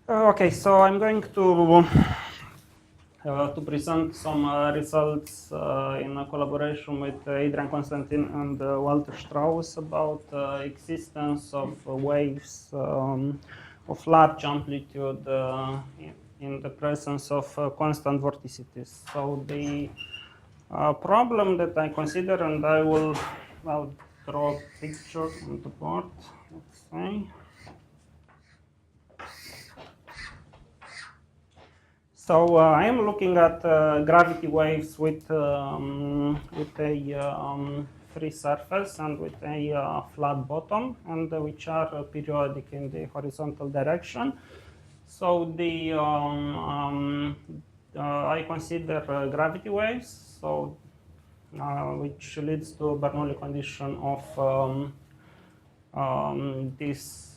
Okay, so I'm going to present some results in a collaboration with Adrian Constantin and Walter Strauss about existence of waves of large amplitude in the presence of constant vorticities. So the problem that I consider, and I'll draw a picture on the board, let's say. So I am looking at gravity waves with a free surface and with a flat bottom, and which are periodic in the horizontal direction. So I consider gravity waves, so which leads to a Bernoulli condition of this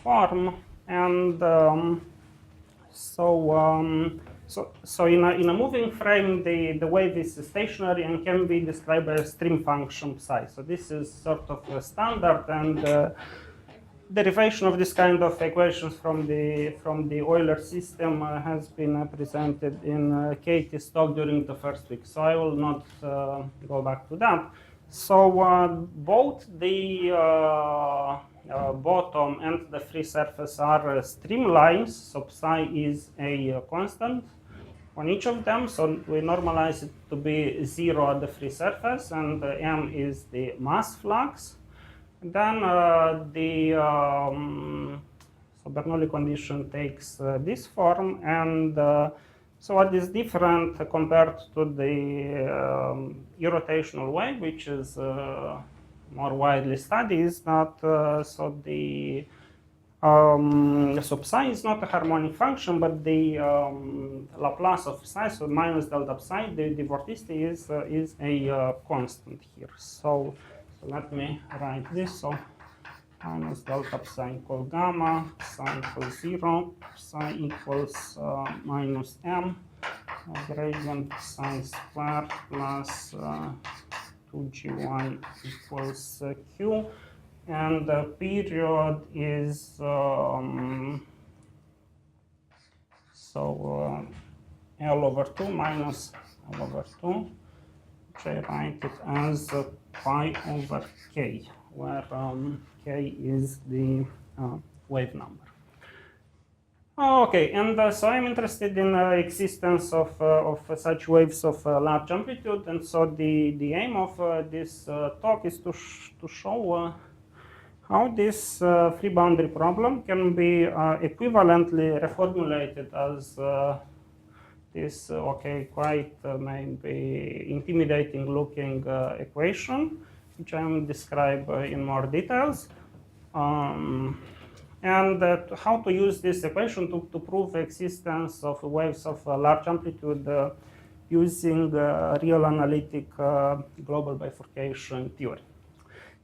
form, and so in a moving frame, the wave is stationary and can be described by a stream function psi. So this is sort of a standard, and derivation of this kind of equations from the Euler system has been presented in Katie's talk during the first week. So I will not go back to that. So both the bottom and the free surface are streamlines, so psi is a constant on each of them. So we normalize it to be 0 at the free surface, and m is the mass flux. Then so Bernoulli condition takes this form, and so what is different compared to the irrotational wave, which is more widely studied, is that so psi is not a harmonic function, but the Laplace of psi, so minus delta psi, the vorticity is a constant here. So let me write this. So minus delta psi equals gamma, psi equals 0, psi equals minus m, gradient psi squared plus 2gy equals q, and the period is L over 2 minus L over 2, which I write it as pi over k, where k is the wave number. Okay, and so I'm interested in existence of such waves of large amplitude, and so the aim of this talk is to show how this free boundary problem can be equivalently reformulated as this quite maybe intimidating looking equation, which I will describe in more details. And how to use this equation to prove existence of waves of large amplitude using real analytic global bifurcation theory.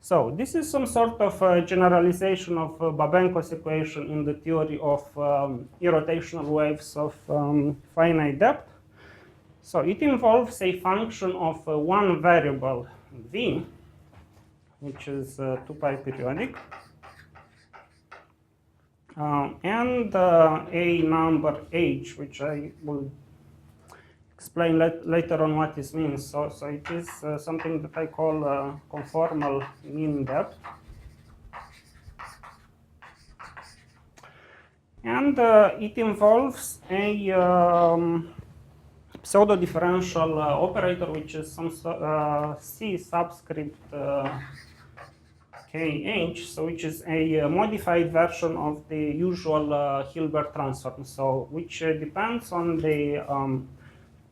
So this is some sort of generalization of Babenko's equation in the theory of irrotational waves of finite depth. So it involves a function of one variable v, which is 2 pi periodic, and a number h, which I will explain later on what this means. So it is something that I call conformal mean depth. And it involves a pseudo-differential operator, which is some C subscript kh, so which is a modified version of the usual Hilbert transform, so which depends on the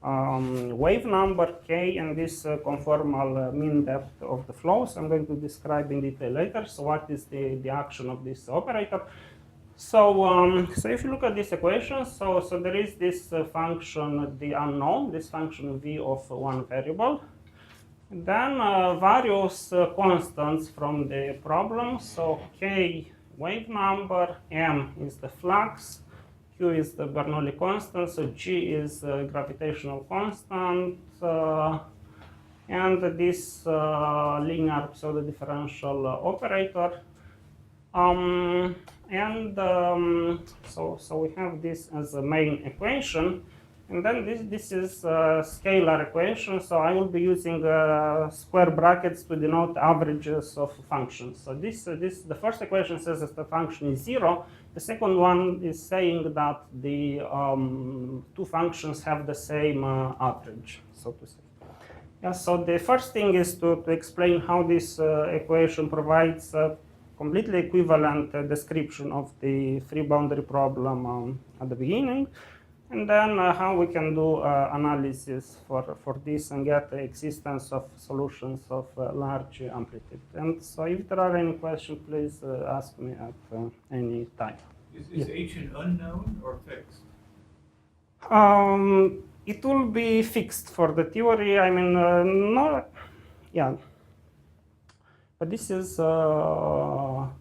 wave number k and this conformal mean depth of the flows. I'm going to describe in detail later. So what is the action of this operator? So if you look at this equation, so there is this function, the unknown, this function v of one variable. Then various constants from the problem. So k wave number, m is the flux, q is the Bernoulli constant, so g is gravitational constant, and this linear pseudo-differential operator. So we have this as a main equation, and then this is a scalar equation. So I will be using square brackets to denote averages of functions. So the first equation says that the function is 0. The second one is saying that the two functions have the same average, so to say. Yeah, so the first thing is to explain how this equation provides a completely equivalent description of the free boundary problem at the beginning, and then how we can do analysis for this and get the existence of solutions of large amplitude. And so if there are any questions, please ask me at any time. Is H an unknown or fixed? It will be fixed for the theory. I mean, no, yeah. But this is, well,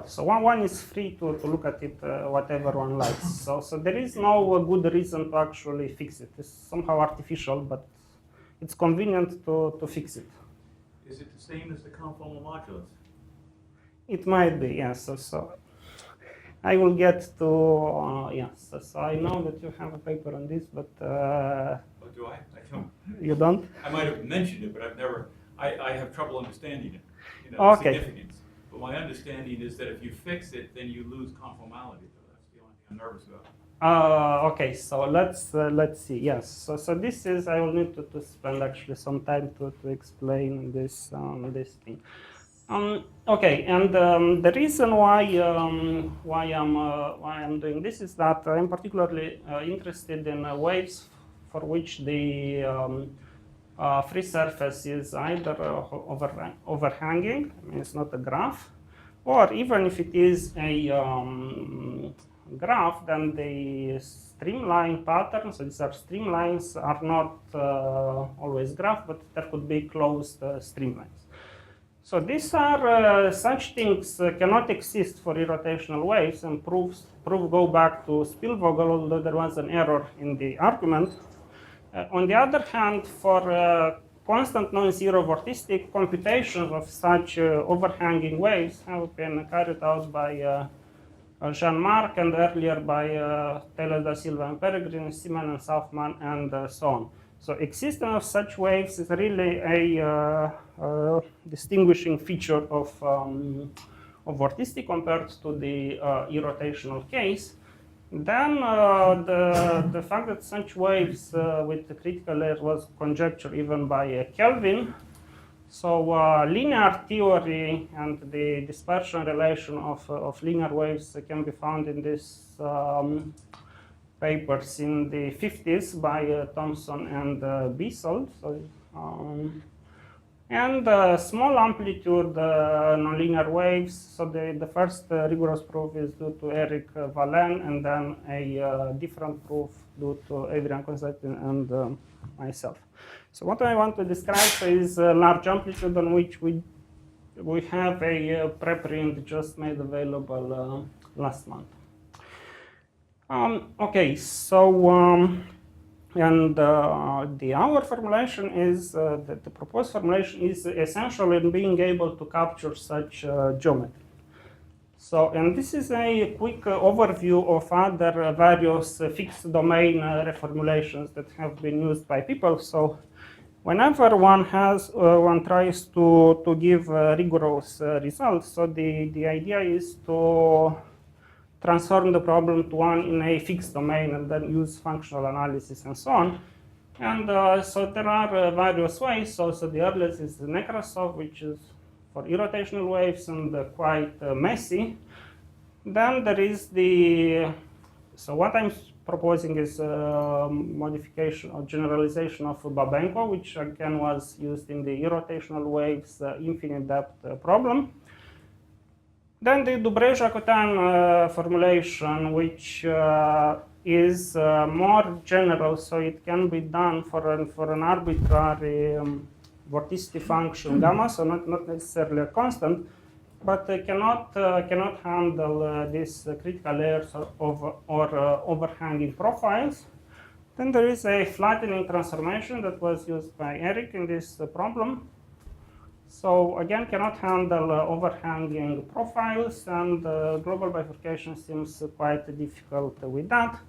so one is free to look at it whatever one likes. So there is no good reason to actually fix it. It's somehow artificial, but it's convenient to fix it. Is it the same as the conformal modulus? It might be, yes. So I will get to, yes. So I know that you have a paper on this, but... Oh, do I? I don't. You don't? I might have mentioned it, but I've never, I have trouble understanding it, Okay. significance. But my understanding is that if you fix it, then you lose conformality. So that's the only thing I'm nervous about. Okay, so let's see. Yes, so this is, I will need to spend actually some time to explain this this thing. Okay, and the reason why I'm doing this is that I'm particularly interested in waves for which the free surface is either overhanging, I mean, it's not a graph, or even if it is a graph, then the streamline pattern, so these are streamlines, are not always graph, but there could be closed streamlines. So these are such things cannot exist for irrotational waves, and proof go back to Spielvogel, although there was an error in the argument. On the other hand, for constant non-zero vorticity, computations of such overhanging waves have been carried out by Jean-Marc and earlier by Taylor da Silva and Peregrine, Simon and Southman, and so on. So existence of such waves is really a distinguishing feature of vorticity compared to the irrotational case. Then the fact that such waves with the critical layer was conjectured even by Kelvin. So linear theory and the dispersion relation of linear waves can be found in these papers in the 50s by Thomson and Bissell. So, and small amplitude nonlinear waves. So the first rigorous proof is due to Eric Valen, and then a different proof due to Adrian Constantin and myself. So what I want to describe is a large amplitude on which we have a preprint just made available last month. Okay, so our formulation is that the proposed formulation is essential in being able to capture such geometry. So, and this is a quick overview of other various fixed domain reformulations that have been used by people. So, whenever one tries to give rigorous results, so the idea is to transform the problem to one in a fixed domain and then use functional analysis and so on. And so there are various ways. So the earliest is the Nekrasov, which is for irrotational waves and quite messy. Then there is so what I'm proposing is modification or generalization of Babenko, which again was used in the irrotational waves infinite depth problem. Then the Dubré-Jacotin formulation, which is more general, so it can be done for an arbitrary vorticity function gamma, so not necessarily a constant, but cannot handle these critical layers or overhanging profiles. Then there is a flattening transformation that was used by Eric in this problem. So again, cannot handle overhanging profiles, and global bifurcation seems quite difficult with that.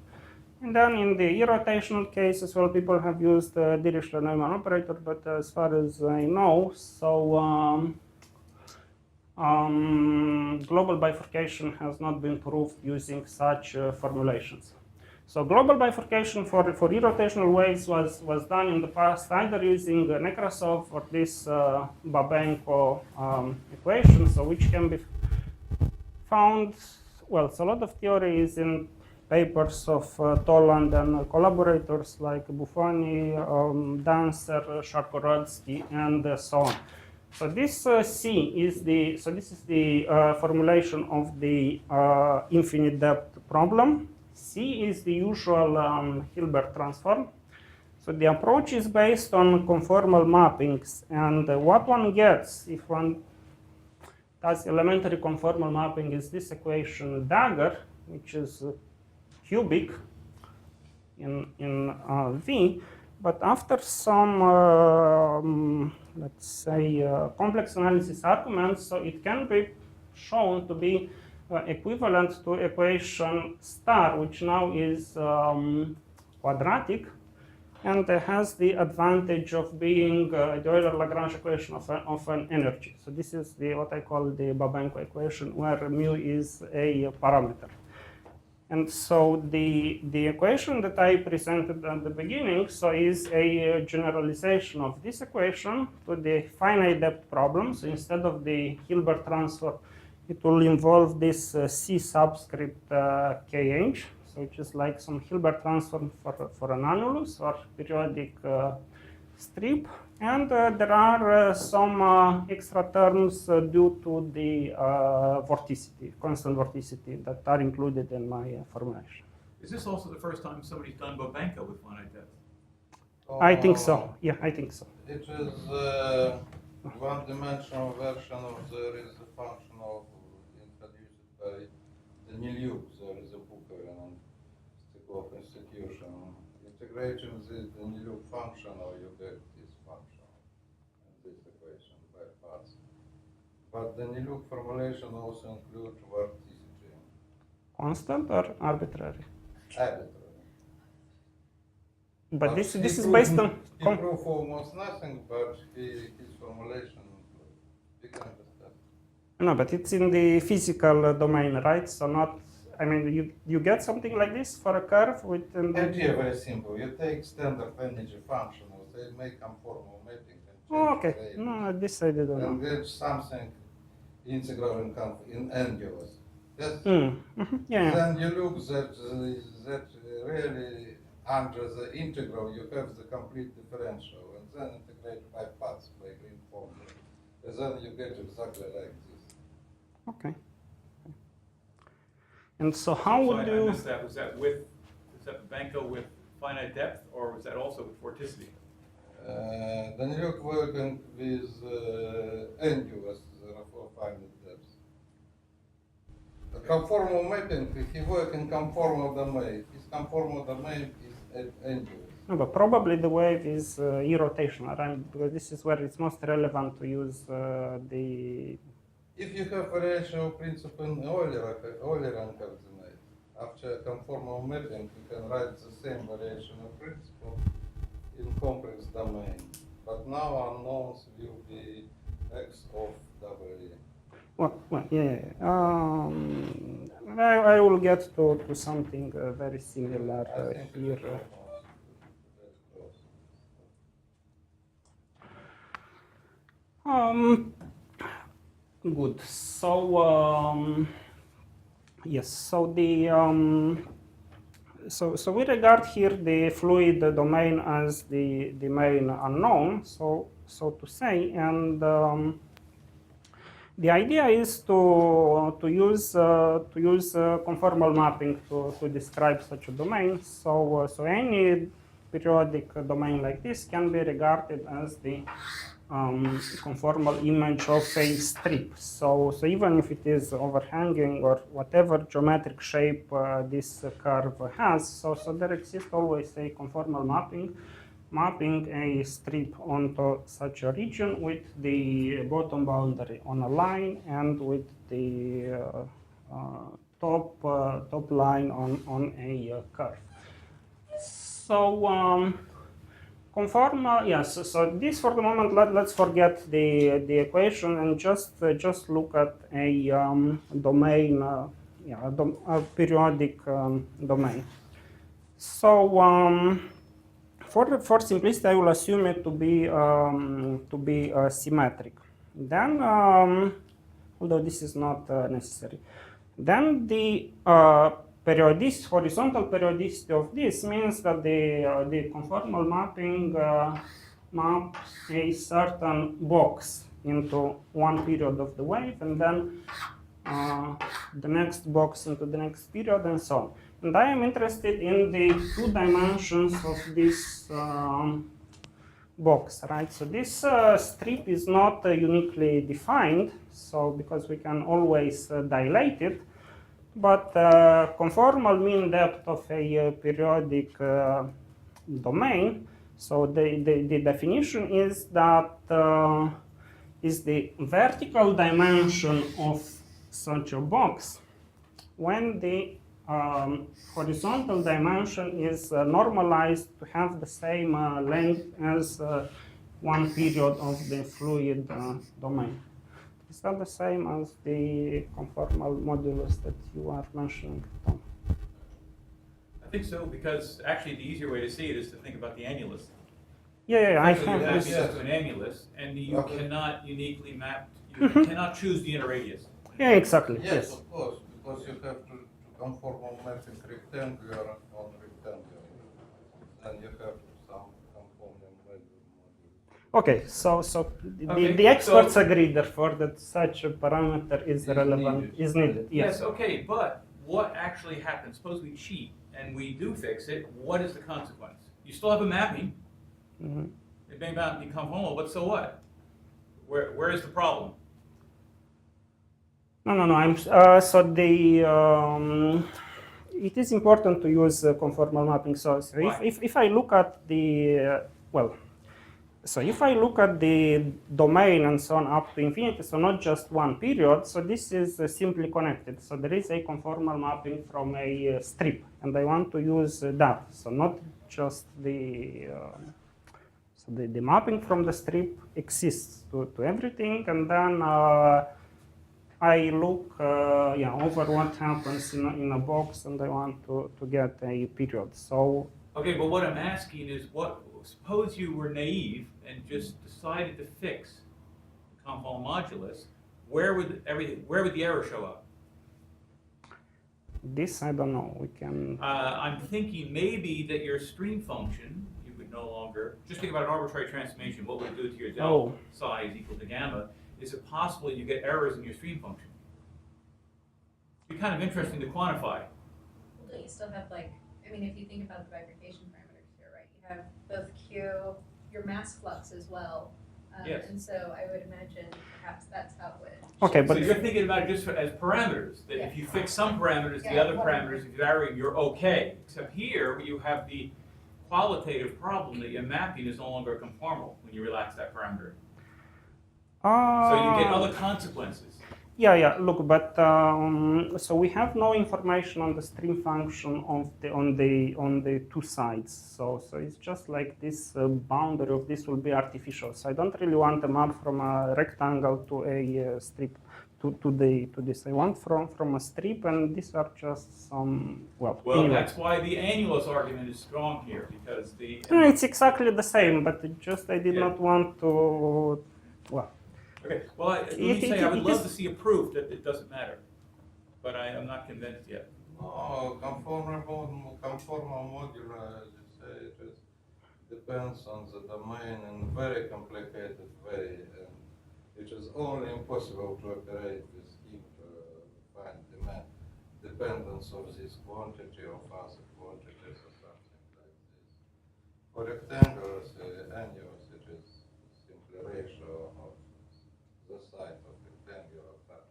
And then in the irrotational case as well, people have used the Dirichlet-Neumann operator, but as far as I know, so global bifurcation has not been proved using such formulations. So global bifurcation for irrotational waves was done in the past either using Nekrasov or this Babenko equation, so which can be found, well, so a lot of theory is in papers of Toland and collaborators like Buffoni, Dancer, Sharkorodsky, and so on. So this C is the, so this is the formulation of the infinite depth problem. C is the usual Hilbert transform. So the approach is based on conformal mappings, and what one gets if one does elementary conformal mapping is this equation dagger, which is cubic in V, but after some, let's say, complex analysis arguments, so it can be shown to be equivalent to equation star, which now is quadratic, and has the advantage of being the Euler-Lagrange equation of an energy. So this is the what I call the Babenko equation, where mu is a parameter. And so the equation that I presented at the beginning so is a generalization of this equation to the finite depth problem. So instead of the Hilbert transform, it will involve this C subscript kh, so which is like some Hilbert transform for an annulus or periodic strip. And there are some extra terms due to the vorticity, constant vorticity, that are included in my formulation. Is this also the first time somebody's done Babenko with finite depth? I think so. Yeah, I think so. It is one-dimensional version of there is a function of introduced by Daniliuk. There is a book on Stiklov institution. Integration is the Daniliuk function, or you get this function and this equation by parts. But the Daniliuk formulation also includes vorticity. Constant or arbitrary? Arbitrary. But this is based on. He proved almost nothing, but his formulation we can understand. No, but it's in the physical domain, right? So not. I mean, you get something like this for a curve with. Idea very simple. You take standard energy function, they make conformal mapping. Oh, okay. No, this I didn't know. And get something integral in angulus. Yes. Yeah. Then you look that really under the integral you have the complete differential, and then integrate by parts by green formula. And then you get exactly like this. Okay. And so how would you? I missed that. Was that Babenko with finite depth, or was that also with vorticity? Daniliuk working with angulus, therefore finite depth. The conformal mapping, he works in conformal domain. His conformal domain is angulus. No, but probably the wave is irrotational, right? Because this is where it's most relevant to use the. If you have variational principle in Eulerian coordinate, after conformal mapping, you can write the same variational principle in complex domain. But now unknowns will be x of W. Well, yeah. I will get to something very similar here. Good. So yes. So the so we regard here the fluid domain as the main unknown. So to say, and the idea is to use conformal mapping to describe such a domain. So any periodic domain like this can be regarded as the conformal image of a strip. So even if it is overhanging or whatever geometric shape this curve has, so there exists always a conformal mapping mapping a strip onto such a region with the bottom boundary on a line and with the top line on a curve. So conformal, yes. So this for the moment, let's forget the equation and just look at a domain, a periodic domain. So for simplicity, I will assume it to be symmetric. Then, although this is not necessary, then the horizontal periodicity of this means that the conformal mapping maps a certain box into one period of the wave, and then the next box into the next period, and so on. And I am interested in the 2 dimensions of this box, right? So this strip is not uniquely defined, so because we can always dilate it, but conformal mean depth of a periodic domain. So the definition is that is the vertical dimension of such a box when the horizontal dimension is normalized to have the same length as one period of the fluid domain. Is that the same as the conformal modulus that you are mentioning, Tom? I think so, because actually the easier way to see it is to think about the annulus. Yeah, I Effectively, have you this. map to an annulus, and you Okay. cannot uniquely map, you cannot choose the inner radius. Yeah, exactly. Yes, Yes. of course, because you have to conformal mapping rectangular on rectangular. Then you have some conformal module. Okay, so Okay, the experts so- agree, therefore, that such a parameter is relevant, needed. is needed. Yes, Yes. okay, but what actually happens? Suppose we cheat and we do fix it, what is the consequence? You still have a mapping, Mhm. it may not be conformal, but so what? Where is the problem? No. It is important to use conformal mapping. So Why? if I look at the so if I look at the domain and so on up to infinity, so not just one period, so this is simply connected. So there is a conformal mapping from a strip, and I want to use that. So not just the mapping from the strip exists to everything, and then I look over what happens in a box, and I want to get a period. So Okay, but what I'm asking is, suppose you were naive and just decided to fix the conformal modulus, where would the error show up? this I don't know. We can. I'm thinking maybe that your stream function, you would no longer, just think about an arbitrary transformation, what would it do to your del psi is equal to gamma? Is it possible you get errors in your stream function? It'd be kind of interesting to quantify. Well, don't you still have if you think about the bifurcation parameters here, right? You have both Q, your mass flux as well. Yes. And so I would imagine perhaps that's how it would. Okay, So but you're thinking about it just as parameters, that if you fix some parameters, the other parameters, if you vary, you're okay. Except here, you have the qualitative problem that your mapping is no longer conformal when you relax that parameter. So you get other consequences. Yeah. Look, but so we have no information on the stream function of on the two sides. So it's just like this boundary of this will be artificial. So I don't really want a map from a rectangle to a strip to this. I want from a strip, and these are just some Well, anyway. that's why the annulus argument is strong here, because the. No, it's exactly the same, but it just I did not want to. Well. Okay, well, let me say, I would love to see a proof that it doesn't matter, but I'm not convinced yet. No, conformal modular, as you say, it just depends on the domain in very complicated way, and it is only impossible to operate with him to find dependence of this quantity of other quantities or something like this. For rectangulars, annulus, it is simply ratio of the side of rectangular part.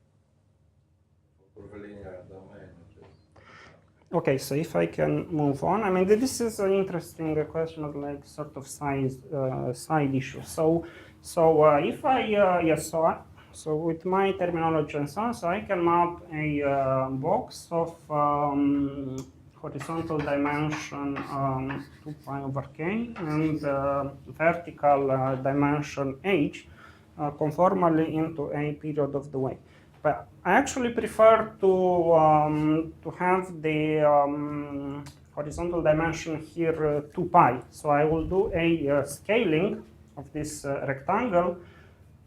For linear domain, it is something Okay, so if I can move on, I mean, this is an interesting question of like sort of side issue. So if I so with my terminology and so on, so I can map a box of horizontal dimension 2 pi over k and vertical dimension h conformally into a period of the wave. But I actually prefer to have the horizontal dimension here 2 pi. So I will do a scaling of this rectangle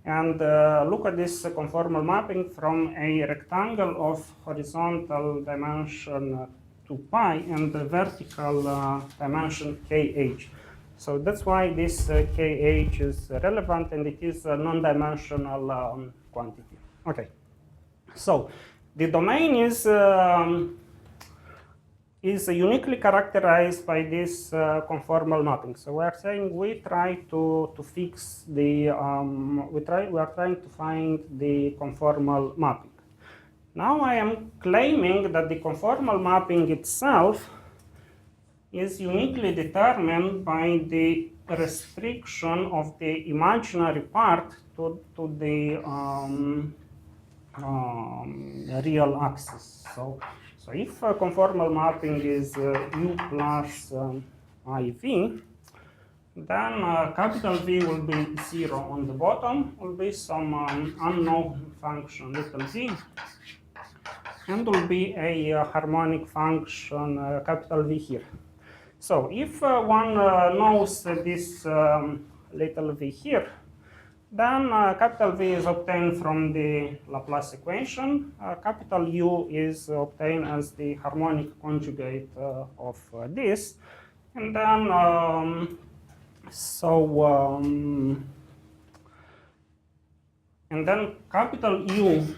and look at this conformal mapping from a rectangle of horizontal dimension 2 pi and the vertical dimension kh. So that's why this kh is relevant, and it is a non-dimensional quantity. Okay. So the domain is uniquely characterized by this conformal mapping. So we are saying we try to fix the we are trying to find the conformal mapping. Now I am claiming that the conformal mapping itself is uniquely determined by the restriction of the imaginary part to the real axis. So if conformal mapping is u plus iv, then capital V will be 0 on the bottom, will be some unknown function little v, and will be a harmonic function capital V here. So if one knows this little v here, then capital V is obtained from the Laplace equation. Capital U is obtained as the harmonic conjugate of this. And then, and then capital U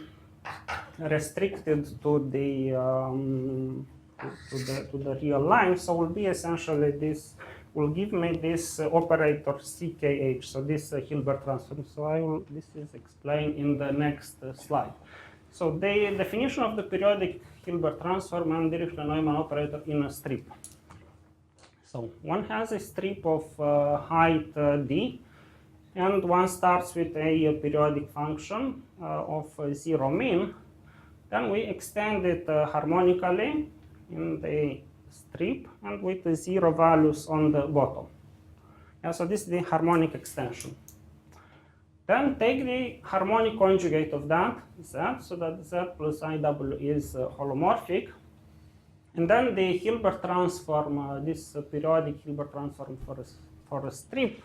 restricted to the to the real line, so will be essentially this, will give me this operator CKH, so this Hilbert transform. So this is explained in the next slide. So the definition of the periodic Hilbert transform and Dirichlet-Neumann operator in a strip. So one has a strip of height d, and one starts with a periodic function of 0 mean. Then we extend it harmonically in the strip and with the 0 values on the bottom. Yeah, so this is the harmonic extension. Then take the harmonic conjugate of that, z, so that z plus iw is holomorphic. And then the Hilbert transform, this periodic Hilbert transform for a strip,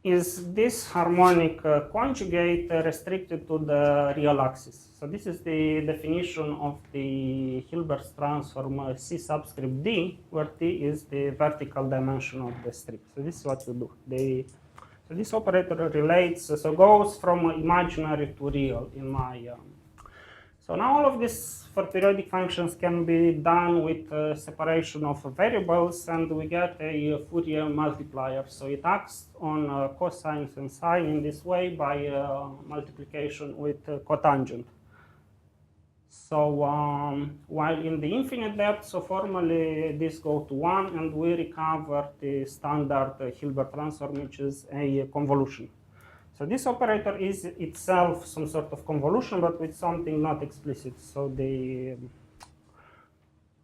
is this harmonic conjugate restricted to the real axis. So this is the definition of the Hilbert transform C subscript D, where D is the vertical dimension of the strip. So this is what you do. So this operator relates, so goes from imaginary to real in my. So now all of this for periodic functions can be done with separation of variables, and we get a Fourier multiplier. So it acts on cosines and sine in this way by multiplication with cotangent. So while in the infinite depth, so formally this go to 1, and we recover the standard Hilbert transform, which is a convolution. So this operator is itself some sort of convolution, but with something not explicit. So the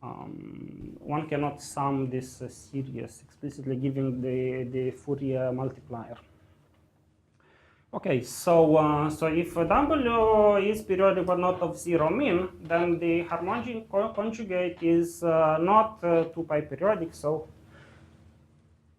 one cannot sum this series explicitly, giving the Fourier multiplier. Okay, so so if W is periodic but not of 0 mean, then the harmonic conjugate is not 2 pi periodic. So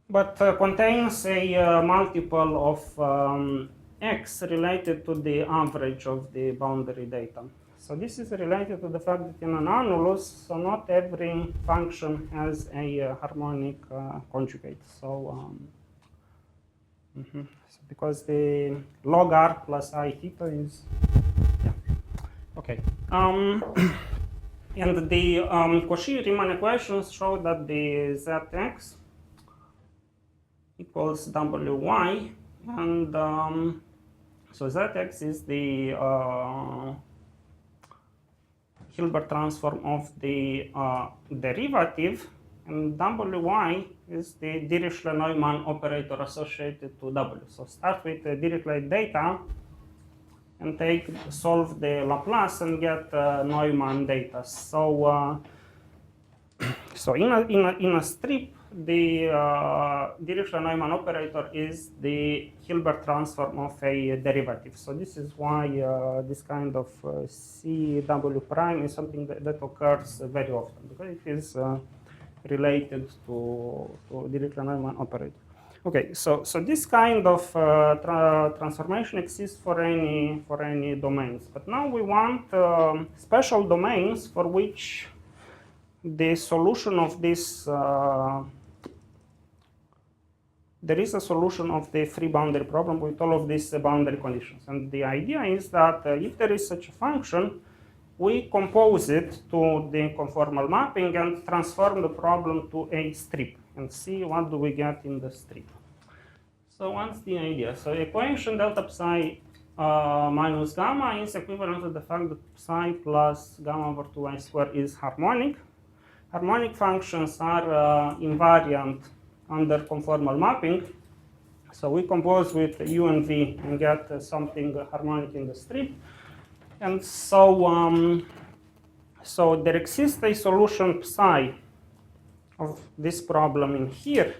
but contains a multiple of x related to the average of the boundary data. So this is related to the fact that in an annulus, so not every function has a harmonic conjugate. So, so because the log r plus I theta is, yeah, okay. And the Cauchy-Riemann equations show that the Zx equals Wy, and so Zx is the Hilbert transform of the derivative, and Wy is the Dirichlet-Neumann operator associated to W. So start with the Dirichlet data and solve the Laplace and get Neumann data. So in a strip, the Dirichlet-Neumann operator is the Hilbert transform of a derivative. So this is why this kind of CW prime is something that occurs very often, because it is related to Dirichlet-Neumann operator. Okay, so this kind of transformation exists for any domains, but now we want special domains for which the solution of this there is a solution of the free boundary problem with all of these boundary conditions. And the idea is that if there is such a function, we compose it to the conformal mapping and transform the problem to a strip and see what do we get in the strip. So what's the idea? So equation delta psi minus gamma is equivalent to the fact that psi plus gamma over 2y squared is harmonic. Harmonic functions are invariant under conformal mapping. So we compose with u and v and get something harmonic in the strip. And so, so there exists a solution psi of this problem in here,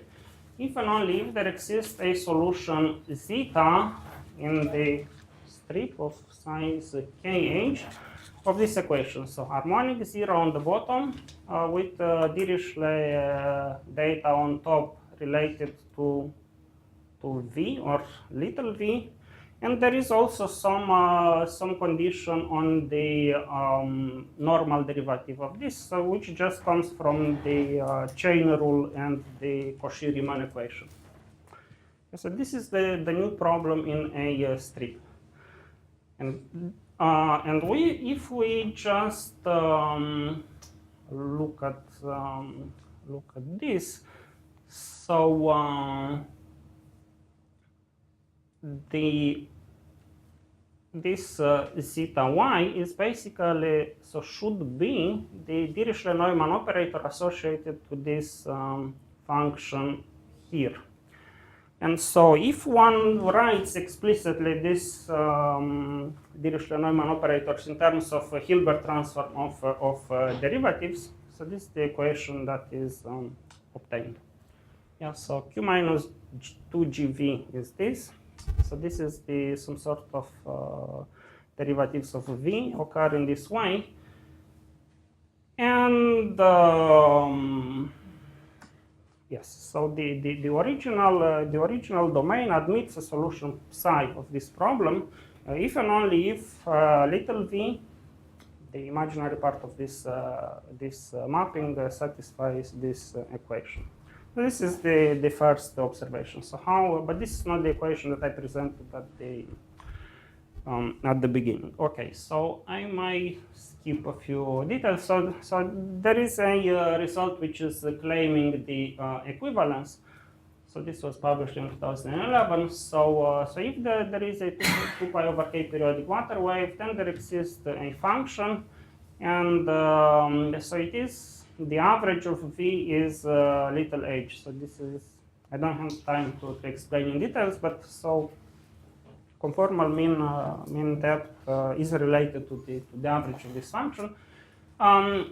if and only if there exists a solution zeta in the strip of size kh of this equation. So harmonic 0 on the bottom with Dirichlet data on top related to v or little v, and there is also some condition on the normal derivative of this, which just comes from the chain rule and the Cauchy-Riemann equation. So this is the new problem in a strip, and if we just look at this, so this zeta y is basically, so should be the Dirichlet-Neumann operator associated to this function here. And so if one writes explicitly this Dirichlet-Neumann operators in terms of Hilbert transform of derivatives, so this is the equation that is obtained. Yeah, so q minus 2gv is this. So this is some sort of derivatives of v occur in this way. And yes, so the original domain admits a solution psi of this problem if and only if little v, the imaginary part of this mapping, satisfies this equation. This is the first observation. So but this is not the equation that I presented at the beginning. Okay, so I might skip a few details. So there is a result which is claiming the equivalence. So this was published in 2011. So if there is a 2 pi over k periodic water wave, then there exists a function, and so it is. The average of v is little h. So this is, I don't have time to explain in details, but so conformal mean depth is related to the average of this function.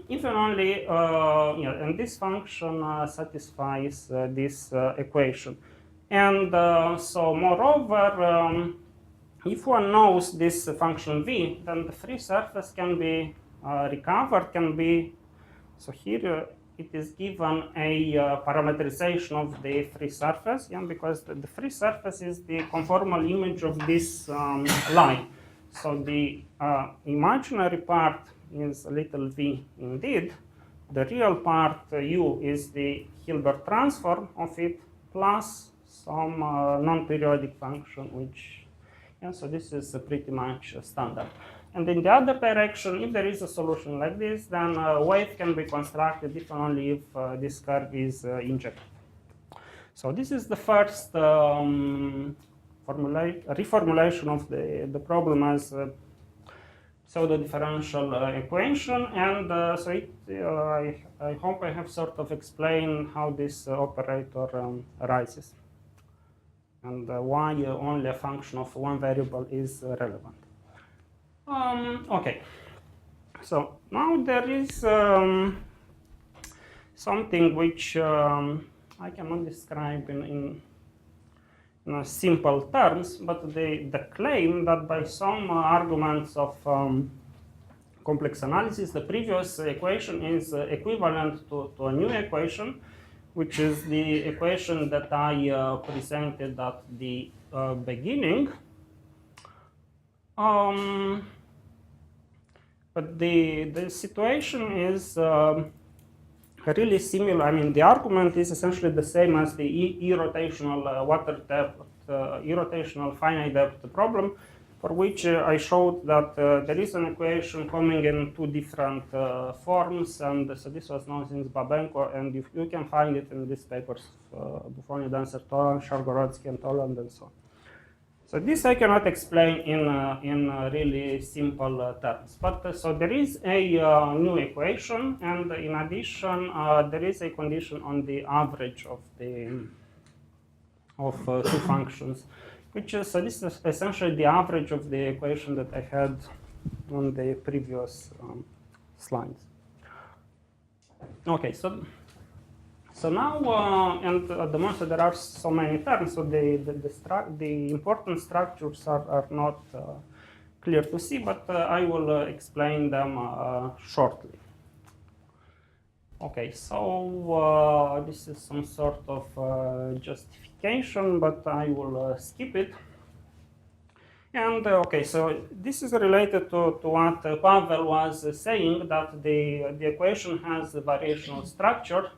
If and only, and this function satisfies this equation. And so moreover, if one knows this function v, then the free surface can be recovered, so here it is given a parameterization of the free surface, because the free surface is the conformal image of this line. So the imaginary part is little v indeed. The real part u is the Hilbert transform of it plus some non-periodic function, which, so this is pretty much standard. And in the other direction, if there is a solution like this, then a wave can be constructed if and only if this curve is injected. So this is the first reformulation of the problem as pseudo-differential equation, and I hope I have sort of explained how this operator arises and why only a function of one variable is relevant. Okay, so now there is something which I cannot describe in simple terms, but the claim that by some arguments of complex analysis, the previous equation is equivalent to a new equation, which is the equation that I presented at the beginning. But the situation is really similar. I mean, the argument is essentially the same as the irrotational water depth, irrotational finite depth problem, for which I showed that there is an equation coming in two different forms, and so this was known since Babenko, and you can find it in these papers, Buffoni, Dancer, Toland, Shargorodsky, and Toland, and so on. So this I cannot explain in really simple terms. But so there is a new equation, and in addition, there is a condition on the average of the two functions, which is so this is essentially the average of the equation that I had on the previous slides. Okay, so now, and at the moment there are so many terms, so the important structures are not clear to see, but I will explain them shortly. Okay, so this is some sort of justification, but I will skip it. And okay, so this is related to what Pavel was saying, that the equation has a variational structure.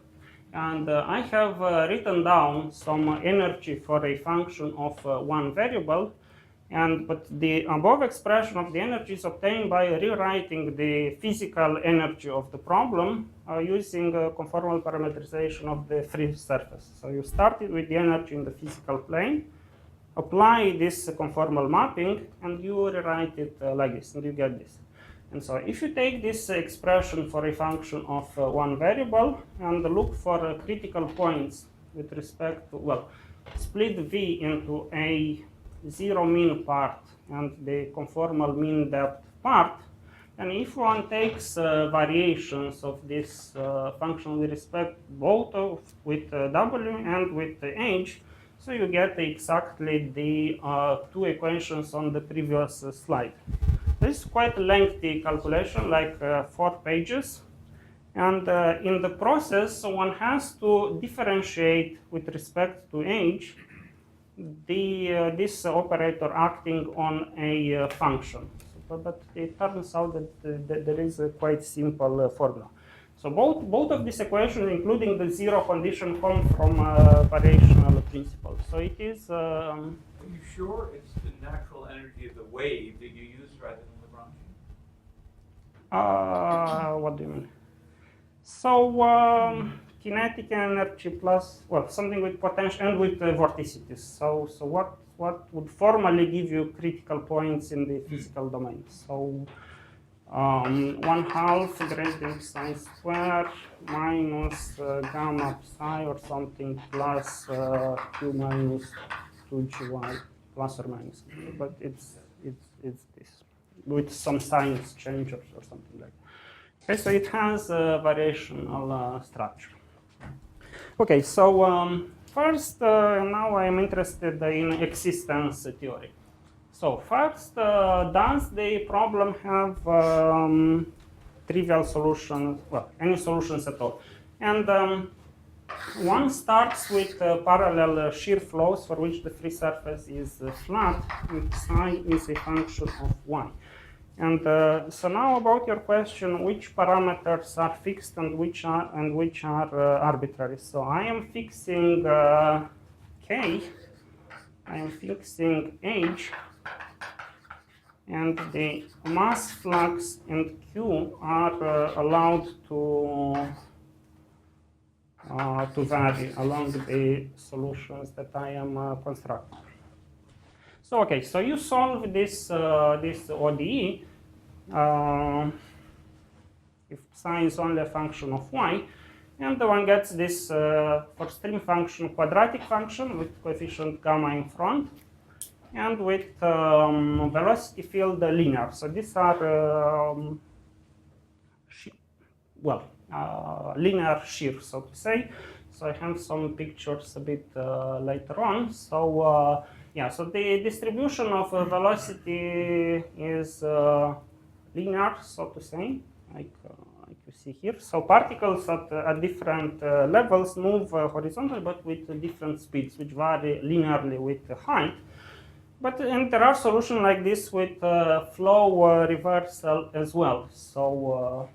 And I have written down some energy for a function of one variable, but the above expression of the energy is obtained by rewriting the physical energy of the problem using conformal parameterization of the free surface. So you started with the energy in the physical plane, apply this conformal mapping, and you rewrite it like this, and you get this. And so if you take this expression for a function of one variable and look for critical points with respect to, well, split V into a zero mean part and the conformal mean depth part, and if one takes variations of this function with respect both with W and with H, so you get exactly the two equations on the previous slide. This is quite a lengthy calculation, like 4 pages. And in the process, one has to differentiate with respect to H this operator acting on a function. But it turns out that there is a quite simple formula. So both of these equations, including the zero condition, come from variational principle. So it is... Are you sure it's the natural energy of the wave that you use rather than Lagrangian? What do you mean? So kinetic energy plus, well, something with potential and with vorticities. So what would formally give you critical points in the physical domain? So 1/2 gradient psi square minus gamma psi or something plus q minus 2gy plus or minus, but it's this with some sign change or something like that. Okay, so it has a variational structure. Okay, so first now I am interested in existence theory. So first, does the problem have trivial solutions, well, any solutions at all? And one starts with parallel shear flows for which the free surface is flat, and psi is a function of y. And so now about your question, which parameters are fixed and which are arbitrary? So I am fixing k, I am fixing h, and the mass flux and q are allowed to vary along the solutions that I am constructing. So okay, so you solve this ODE, if psi is only a function of y, and one gets this for stream function quadratic function with coefficient gamma in front, and with velocity field linear. So these are linear shear, so to say. So I have some pictures a bit later on. So yeah, so the distribution of velocity is linear, so to say, like you see here. So particles at different levels move horizontally, but with different speeds, which vary linearly with the height. And there are solutions like this with flow reversal as well. So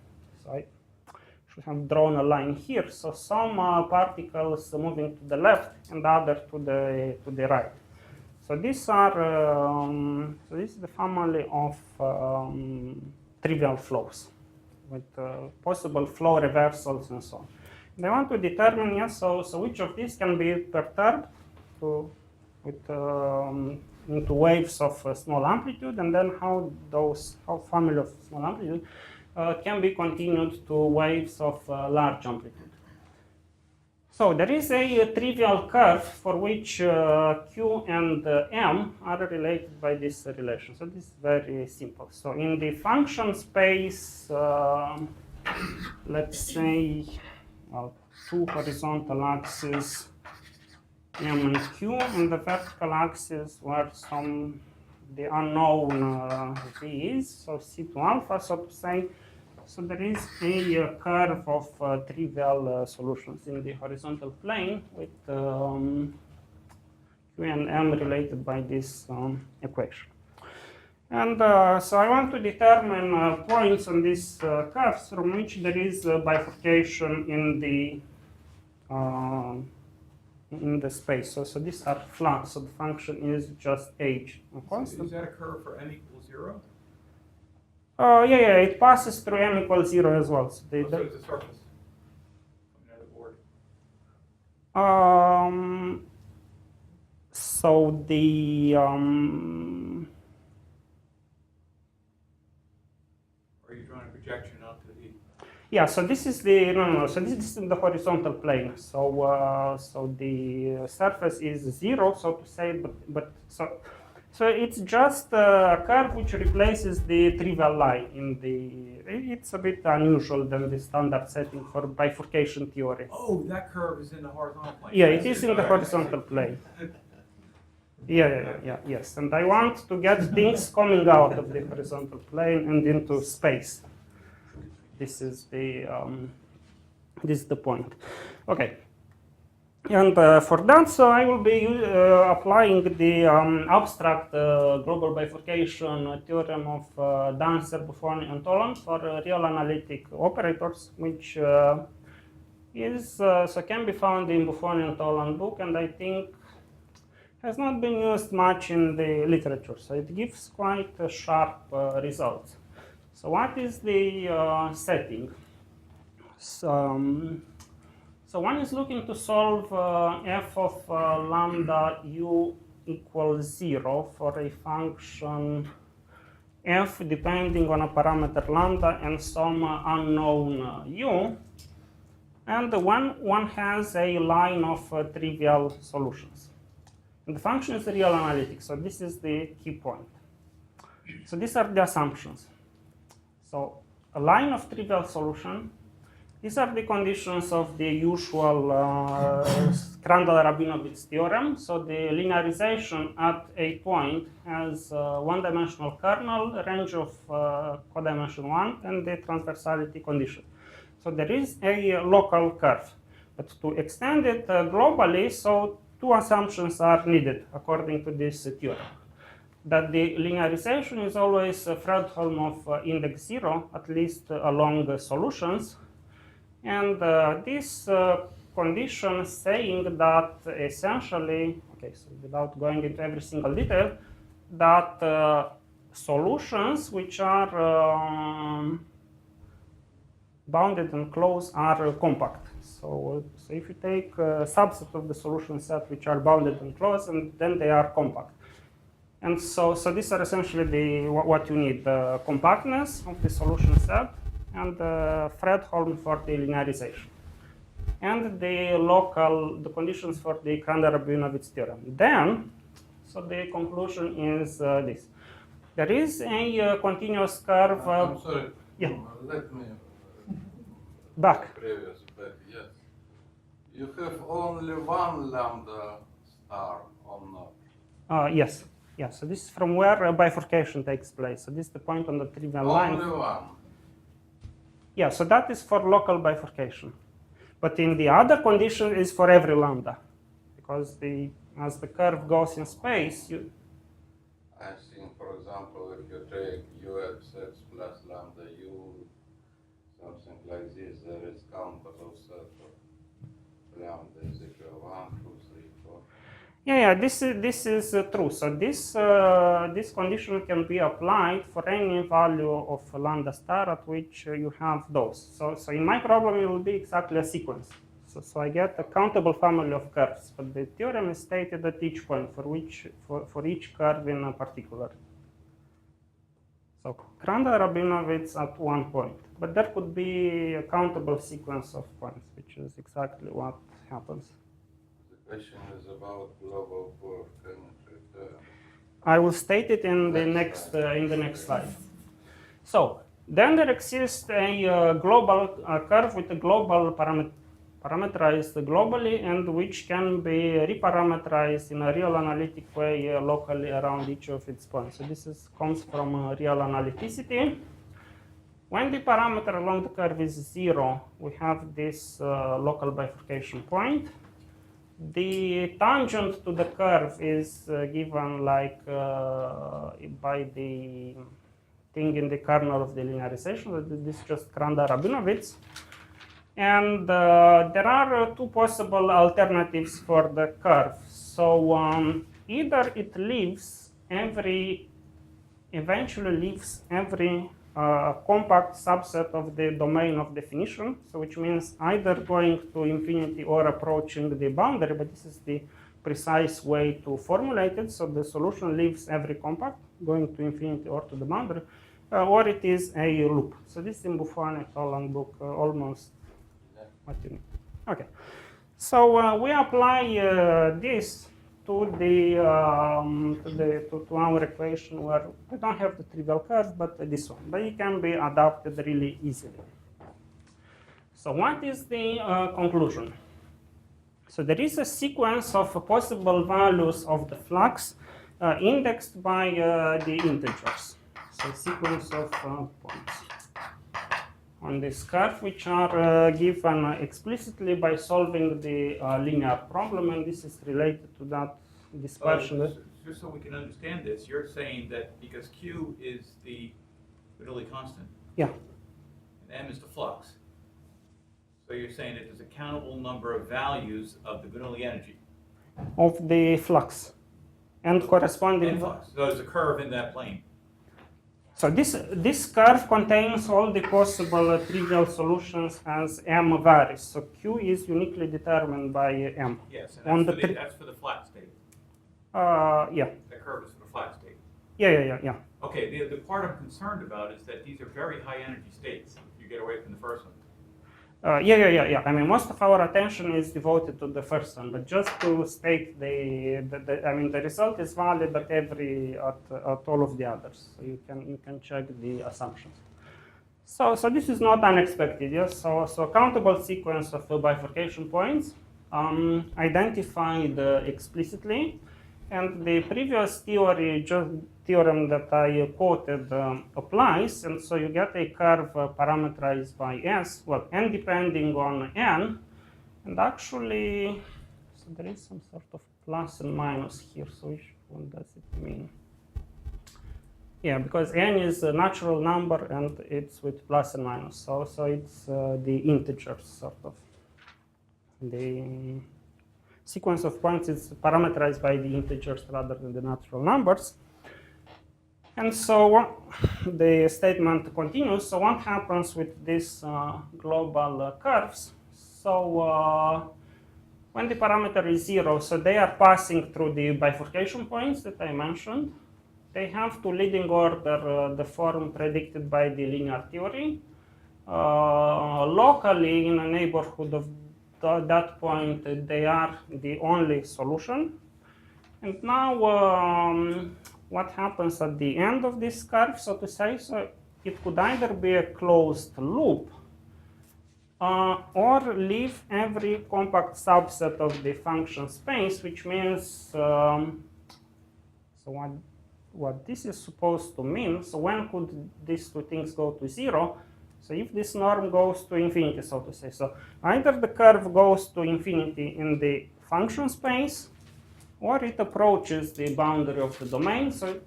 I should have drawn a line here. So some particles moving to the left and other to the right. So these are so this is the family of trivial flows with possible flow reversals and so on. And I want to determine, yes, so which of these can be perturbed into waves of small amplitude, and then how family of small amplitude can be continued to waves of large amplitude. So there is a trivial curve for which Q and M are related by this relation. So this is very simple. So in the function space, let's say two horizontal axes, M and Q, and the vertical axis where the unknown V is, so C2 alpha, so to say. So there is a curve of trivial solutions in the horizontal plane with Q and M related by this equation. And so I want to determine points on these curves from which there is bifurcation in the space. So these are flat, so the function is just h. Is that a curve for n equals 0? Yeah, it passes through m equals 0 as well. So So it's a surface coming out of the board. So the Or are you drawing a projection onto the? yeah, so this is the no. So this is in the horizontal plane. So so the surface is 0, so to say, but so it's just a curve which replaces the trivial line in the. It's a bit unusual than the standard setting for bifurcation theory. Oh, that curve is in the horizontal plane. Yeah, it is in the horizontal plane. Yes. And I want to get things coming out of the horizontal plane and into space. This is the point. Okay. And for that, so I will be applying the abstract global bifurcation theorem of Dancer, Buffoni, and Toland for real analytic operators, which can be found in Buffoni and Toland book, and I think has not been used much in the literature. So it gives quite sharp results. So what is the setting? So one is looking to solve f of lambda u equals 0 for a function f depending on a parameter lambda and some unknown u. And one has a line of trivial solutions. And the function is real analytic, so this is the key point. So these are the assumptions. So a line of trivial solution. These are the conditions of the usual Crandall-Rabinovich theorem. So the linearization at a point has one-dimensional kernel, range of codimension 1, and the transversality condition. So there is a local curve. But to extend it globally, so two assumptions are needed according to this theorem. That the linearization is always Fredholm of index 0, at least along the solutions. And this condition saying that essentially, okay, so without going into every single detail, that solutions which are bounded and closed are compact. So if you take a subset of the solution set which are bounded and closed, and then they are compact. And so these are essentially what you need: the compactness of the solution set and the Fredholm for the linearization, and the conditions for the Krander-Rabinowitz theorem. Then, so the conclusion is this: there is a continuous curve. I'm sorry. Yeah. Let me Back. previous back. Yes. You have only one lambda star or not? Yes. Yeah. So this is from where a bifurcation takes place. So this is the point on the trivial line. Only one. Yeah. So that is for local bifurcation, but in the other condition is for every lambda, because as the curve goes in space, I think, for example, if you take UXX plus lambda U, something like this, there is countable set of lambda is equal 1, 2, 3, 4. Yeah, this is true. So this condition can be applied for any value of lambda star at which you have those. So in my problem, it will be exactly a sequence. So I get a countable family of curves, but the theorem is stated at each point for each curve in a particular. So Krander-Rabinowitz at one point, but there could be a countable sequence of points, which is exactly what happens. The question is about global core. Can you return? I will state it in the Next next slide. So then there exists a global curve with a global parameterized globally, and which can be reparameterized in a real analytic way locally around each of its points. So this comes from real analyticity. When the parameter along the curve is 0, we have this local bifurcation point. The tangent to the curve is given like by the thing in the kernel of the linearization. This is just Krander-Rabinowitz. And there are two possible alternatives for the curve. So either it eventually leaves every compact subset of the domain of definition, so which means either going to infinity or approaching the boundary, but this is the precise way to formulate it. So the solution leaves every compact going to infinity or to the boundary, or it is a loop. So this is in Buffon et al. Book almost what you need. Okay, so we apply this to our equation where we don't have the trivial curve, but this one. But it can be adapted really easily. So what is the conclusion? So there is a sequence of possible values of the flux indexed by the integers. So a sequence of points on this curve, which are given explicitly by solving the linear problem, and this is related to that dispersion. Just so we can understand this, you're saying that because Q is the Bernoulli constant, Yeah. and M is the flux, so you're saying that there's a countable number of values of the Bernoulli energy. Of the flux and corresponding. And flux. So there's a curve in that plane. So this curve contains all the possible trivial solutions as M varies. So Q is uniquely determined by M. Yes, On and the that's for the flat state. Yeah. That curve is for the flat state. Yeah. Okay, the part I'm concerned about is that these are very high energy states if you get away from the first one. Yeah. I mean, most of our attention is devoted to the first one, but just to state the result is valid at all of the others. So you can check the assumptions. So this is not unexpected, yes. So countable sequence of bifurcation points identified explicitly, and the previous theorem that I quoted applies, and so you get a curve parameterized by S, well, n depending on n, and actually, so there is some sort of plus and minus here, so which one does it mean? Yeah, because n is a natural number and it's with plus and minus, so it's the integers sort of. The sequence of points is parameterized by the integers rather than the natural numbers. And so the statement continues. So what happens with these global curves? So when the parameter is 0, so they are passing through the bifurcation points that I mentioned. they have to leading order the form predicted by the linear theory. Locally, in a neighborhood of that point, they are the only solution. And now, what happens at the end of this curve, so to say? So it could either be a closed loop or leave every compact subset of the function space, which means, so what this is supposed to mean, so when could these two things go to zero? So if this norm goes to infinity, so to say, so either the curve goes to infinity in the function space, or it approaches the boundary of the domain, so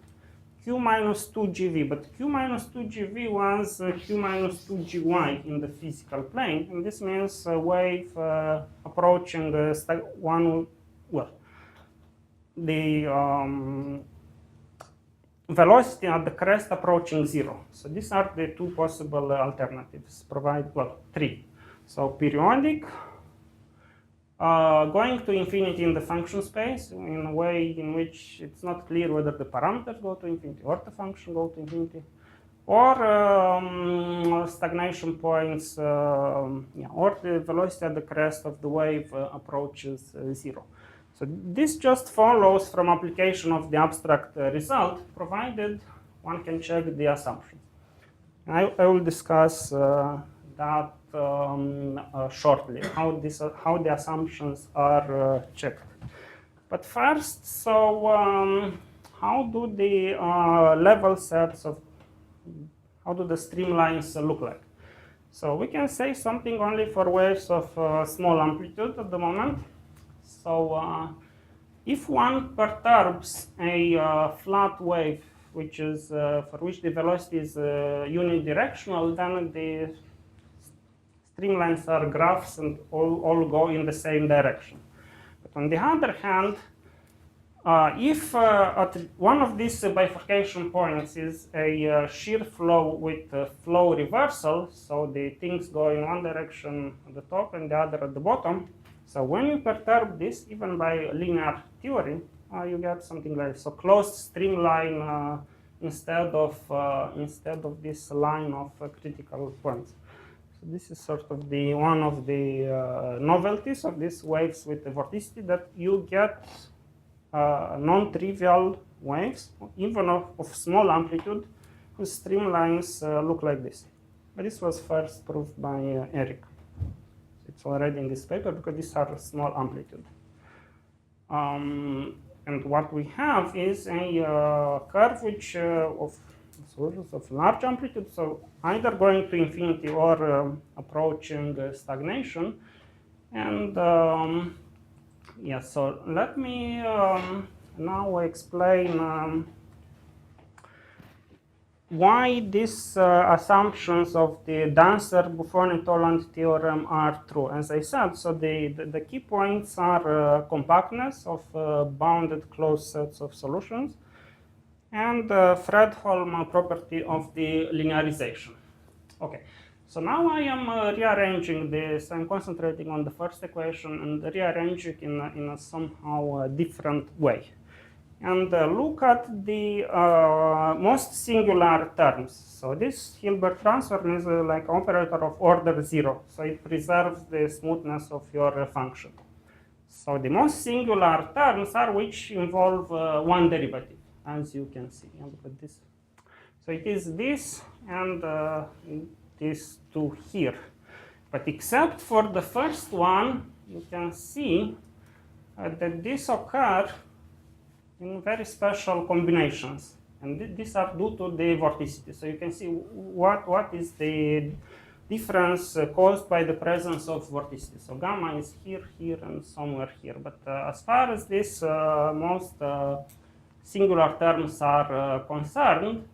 q minus 2gv, but q minus 2gv was q minus 2gy in the physical plane, and this means a wave approaching the velocity at the crest approaching zero. So these are the two possible alternatives, three. So periodic, going to infinity in the function space in a way in which it's not clear whether the parameters go to infinity or the function go to infinity, or stagnation points, or the velocity at the crest of the wave approaches zero. So this just follows from application of the abstract result, provided one can check the assumption. I will discuss that shortly, how the assumptions are checked. But first, so how do the level sets of, how do the streamlines look like? So we can say something only for waves of small amplitude at the moment. So if one perturbs a flat wave, which is for which the velocity is unidirectional, then the streamlines are graphs and all go in the same direction. But on the other hand, if at one of these bifurcation points is a shear flow with flow reversal, so the things go in one direction at the top and the other at the bottom, so when you perturb this, even by linear theory, you get something like so closed streamline instead of this line of critical points. So this is sort of the one of the novelties of these waves with the vorticity, that you get non-trivial waves, even of small amplitude, whose streamlines look like this. But this was first proved by Eric. It's already in this paper because these are small amplitude. And what we have is a curve which of solutions of large amplitude, so either going to infinity or approaching stagnation. And yeah, so let me now explain why these assumptions of the Dancer-Buffoni-Toland theorem are true. As I said, so the key points are compactness of bounded closed sets of solutions and Fredholm property of the linearization. Okay, so now I am rearranging this. I'm concentrating on the first equation and rearranging in a somehow different way. And look at the most singular terms. So this Hilbert transform is like operator of order 0. So it preserves the smoothness of your function. So the most singular terms are which involve one derivative, as you can see. And look at this. So it is this and these two here. But except for the first one, you can see that these occur in very special combinations, and these are due to the vorticity. So you can see what is the difference caused by the presence of vorticity. So gamma is here, here, and somewhere here. But as far as these most singular terms are concerned,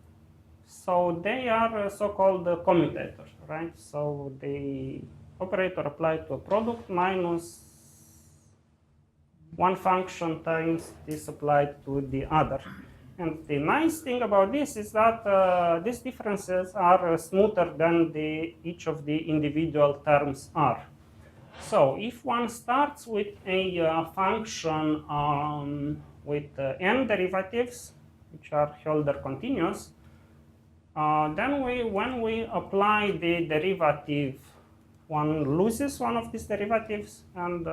so they are so-called commutators, right? So the operator applied to a product minus one function times this applied to the other. And the nice thing about this is that these differences are smoother than each of the individual terms are. So if one starts with a function with n derivatives, which are Hölder continuous, then when we apply the derivative, one loses one of these derivatives, and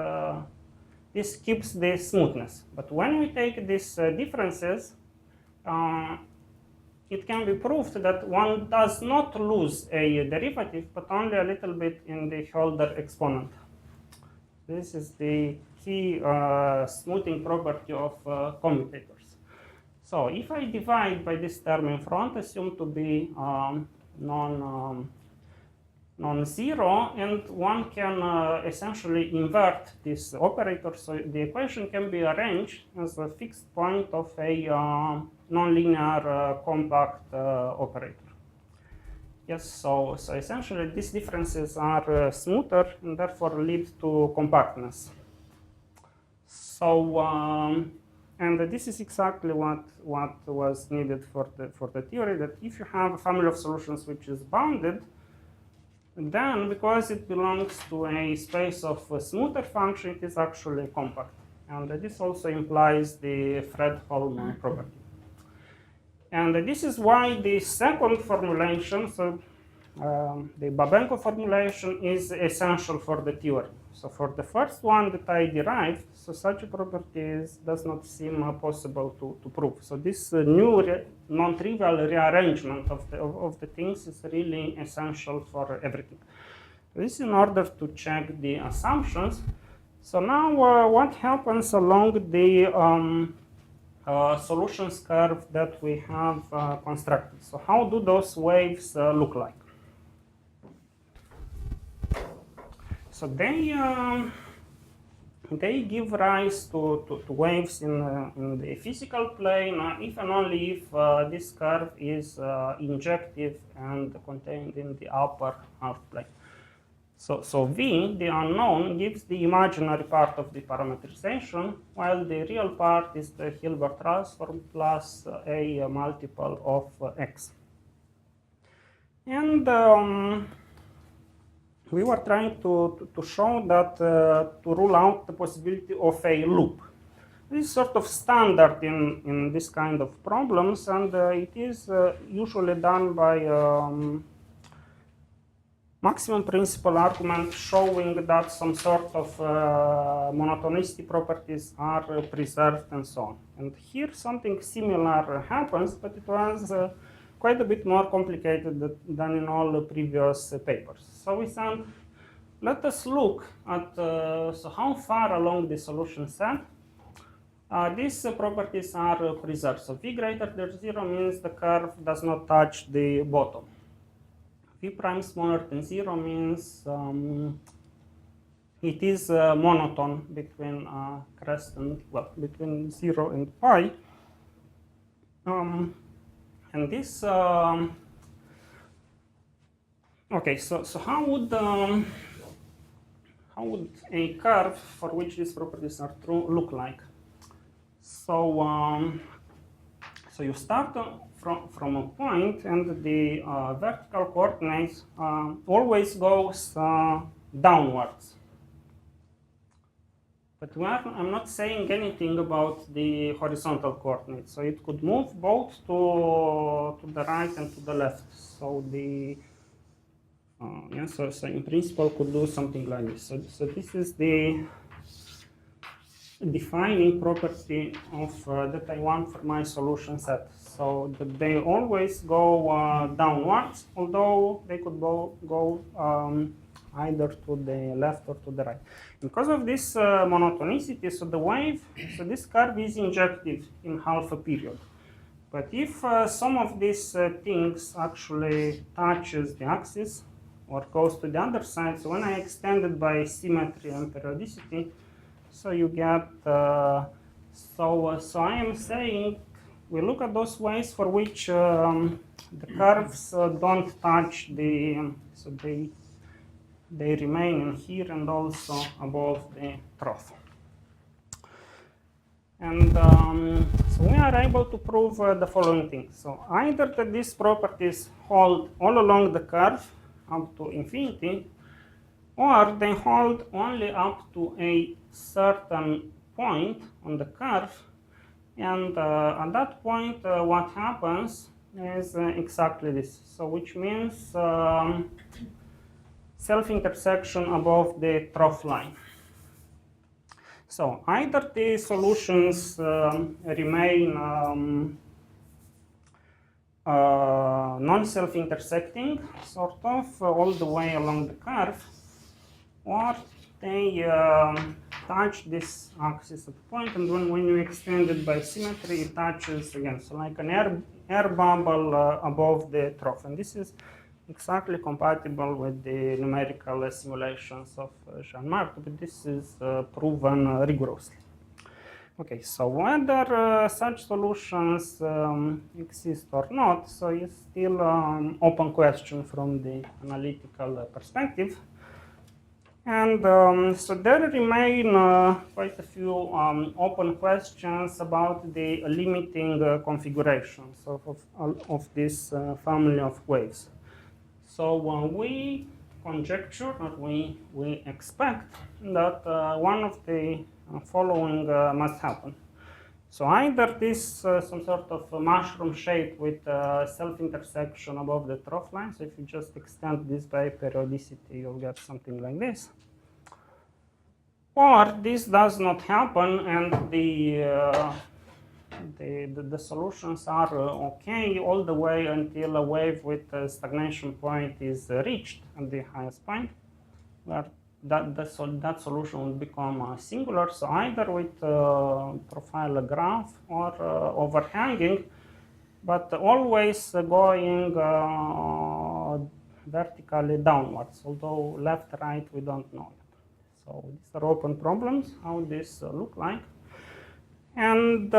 this keeps the smoothness. But when we take these differences, it can be proved that one does not lose a derivative, but only a little bit in the Hölder exponent. This is the key smoothing property of commutators. So if I divide by this term in front, assumed to be non-zero, and one can essentially invert this operator, so the equation can be arranged as a fixed point of a nonlinear compact operator. Yes, so essentially these differences are smoother and therefore lead to compactness. So, and this is exactly what was needed for the theory, that if you have a family of solutions which is bounded, then because it belongs to a space of a smoother function, it is actually compact. And this also implies the Fredholm property. And this is why the second formulation, so the Babenko formulation, is essential for the theory. So for the first one that I derived, so such a property does not seem possible to prove. So this new non-trivial rearrangement of the things is really essential for everything. This is in order to check the assumptions. So now what happens along the solutions curve that we have constructed? So how do those waves look like? So they give rise to waves in the physical plane if and only if this curve is injective and contained in the upper half plane. So V, the unknown, gives the imaginary part of the parameterization, while the real part is the Hilbert transform plus a multiple of X. And we were trying to show that to rule out the possibility of a loop. This is sort of standard in this kind of problems, and it is usually done by maximum principal argument showing that some sort of monotonicity properties are preserved and so on. And here something similar happens, but it was quite a bit more complicated than in all the previous papers. So we said, let us look at so how far along the solution set these properties are preserved. So V greater than 0 means the curve does not touch the bottom. V prime smaller than 0 means it is monotone between crest and, well, between 0 and pi. And this, okay, so how would a curve for which these properties are true look like? So, so you start from a point, and the vertical coordinates always goes downwards. But I'm not saying anything about the horizontal coordinates. So it could move both to the right and to the left. So the so in principle could do something like this. So this is the defining property of that I want for my solution set. So that they always go downwards, although they could go either to the left or to the right. Because of this monotonicity, so the wave, so this curve is injective in half a period. But if some of these things actually touches the axis or goes to the other side, so when I extend it by symmetry and periodicity, so you get, so I am saying, we look at those ways for which the curves don't touch the, so they remain in here and also above the trough. And so we are able to prove the following thing. So either that these properties hold all along the curve up to infinity, or they hold only up to a certain point on the curve And at that point, what happens is exactly this. So which means self-intersection above the trough line. So either the solutions remain non-self-intersecting, sort of, all the way along the curve, or they touch this axis at the point, and when you extend it by symmetry, it touches again. So like an air bubble above the trough. And this is exactly compatible with the numerical simulations of Jean-Marc, but this is proven rigorously. Okay, so whether such solutions exist or not, so it's still open question from the analytical perspective. And so there remain quite a few open questions about the limiting configurations of this family of waves. So we conjecture, or we expect that one of the following must happen. So either this some sort of mushroom shape with self-intersection above the trough line. So if you just extend this by periodicity, you'll get something like this. Or this does not happen, and the solutions are okay all the way until a wave with a stagnation point is reached at the highest point, where that solution will become singular. So either with profile graph or overhanging, but always going vertically downwards, although left, right, we don't know yet. So these are open problems, how this look like. And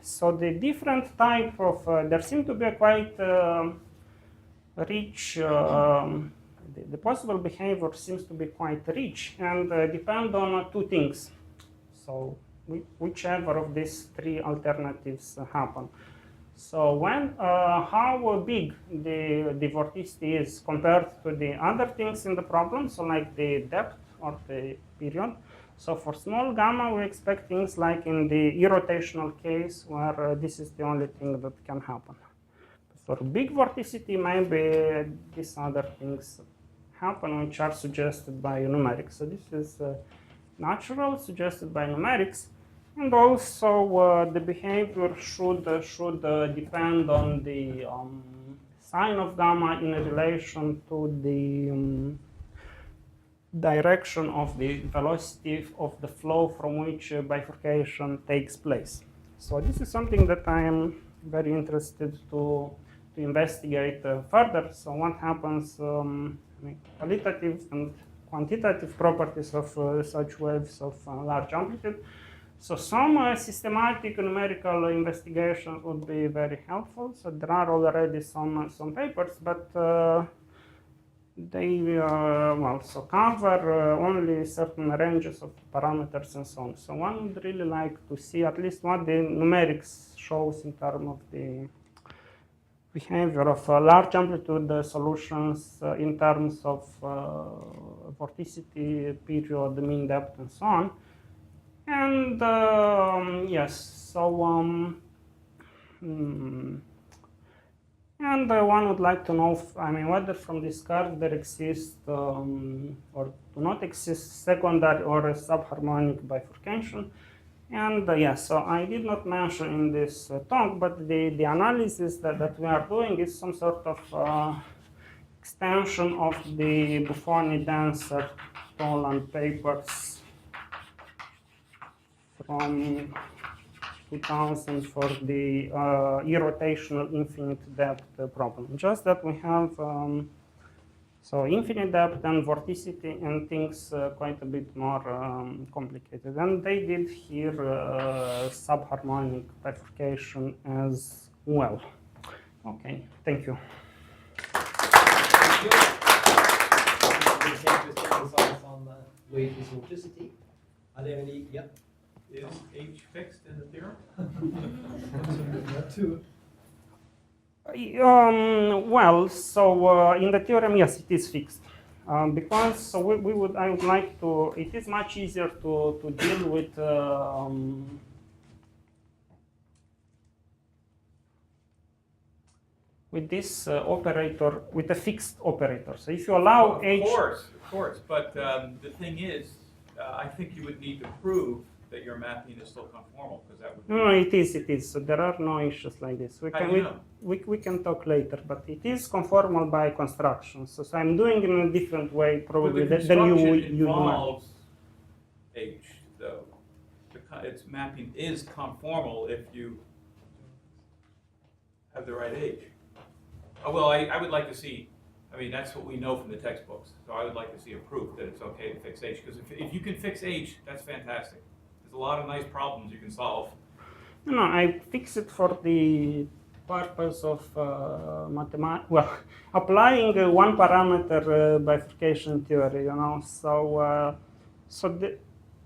so the different type of, there seem to be a quite rich, the possible behavior seems to be quite rich and depend on two things. So whichever of these three alternatives happen. So when, how big the vorticity is compared to the other things in the problem, so like the depth or the period. So for small gamma, we expect things like in the irrotational case, where this is the only thing that can happen. For big vorticity, maybe these other things happen, which are suggested by numerics. So this is natural, suggested by numerics. And also the behavior should depend on the sign of gamma in relation to the direction of the velocity of the flow from which bifurcation takes place. So this is something that I am very interested to investigate further. So what happens, qualitative and quantitative properties of such waves of large amplitude. So some systematic numerical investigation would be very helpful. So there are already some papers, but they so cover only certain ranges of parameters and so on. So one would really like to see at least what the numerics shows in terms of the behavior of large amplitude solutions in terms of vorticity, period, mean depth, and so on. And yes, so and one would like to know, whether from this curve there exists or do not exist secondary or subharmonic bifurcation. And yes, so I did not mention in this talk, but the analysis that we are doing is some sort of extension of the Buffoni denser Toland papers from 2000 for the irrotational infinite depth problem. Just that we have so infinite depth and vorticity and things quite a bit more complicated. And they did here subharmonic bifurcation as well. Okay, thank you. Thank you. We take this results on wave vorticity. Are there any? Yep. Is H fixed in the theorem? Well, so in the theorem, yes, it is fixed. Because so I would like to, it is much easier to deal with with this operator, with a fixed operator. So if you allow h, Of course, but the thing is, I think you would need to prove that your mapping is still conformal, because that would be. no, it is. So there are no issues like this. How do you know? We can talk later, but it is conformal by construction. So I'm doing it in a different way But probably the than construction you do. involves H, though. Its mapping is conformal if you have the right H. Oh, well, I would like to see, I mean, that's what we know from the textbooks, so I would like to see a proof that it's okay to fix H, because if you can fix H, that's fantastic. There's a lot of nice problems you can solve. No, I fix it for the purpose of well, applying one parameter bifurcation theory, you know.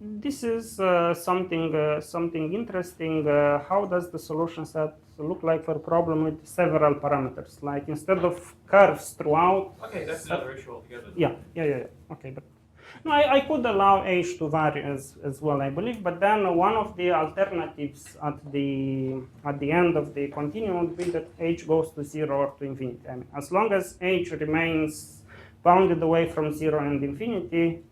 This is something interesting. How does the solution set look like for a problem with several parameters? Like instead of curves throughout. Okay, that's another issue altogether. Yeah. Okay, but no, I could allow h to vary as well, I believe. But then one of the alternatives at the end of the continuum would be that h goes to 0 or to infinity. I mean, as long as h remains bounded away from 0 and infinity,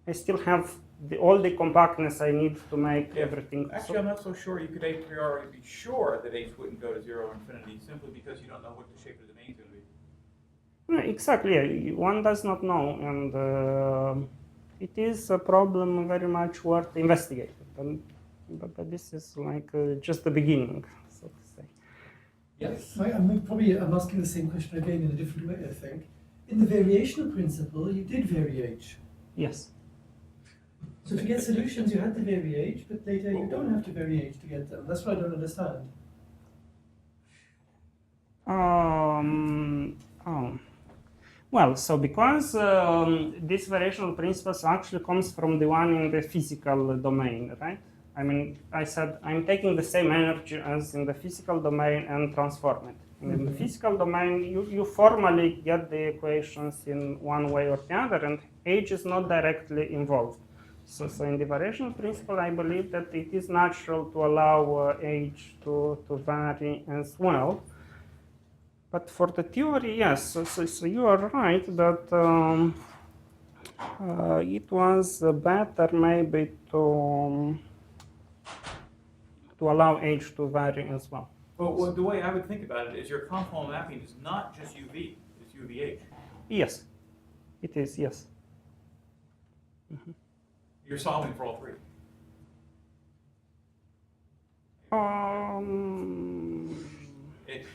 I still have all the compactness I need to make everything. Actually, I'm not so sure you could a priori be sure that H wouldn't go to 0 or infinity simply because you don't know what the shape of the domain is going to be. Exactly, yeah. One does not know, and it is a problem very much worth investigating. But this is like just the beginning, so to say. Yes. I'm asking the same question again in a different way, I think. In the variational principle, you did vary h. Yes. So to get solutions, you had to vary h, but later you don't have to vary h to get them. That's what I don't understand. Well, so because this variational principle actually comes from the one in the physical domain, right? I mean, I said I'm taking the same energy as in the physical domain and transform it. And in the physical domain, you formally get the equations in one way or the other, and h is not directly involved. So in the variational principle, I believe that it is natural to allow h to vary as well. But for the theory, yes. So you are right that it was better maybe to allow h to vary as well. Well, the way I would think about it is your conformal mapping is not just UV, it's UVH. Yes, it is, yes. You're solving for all three.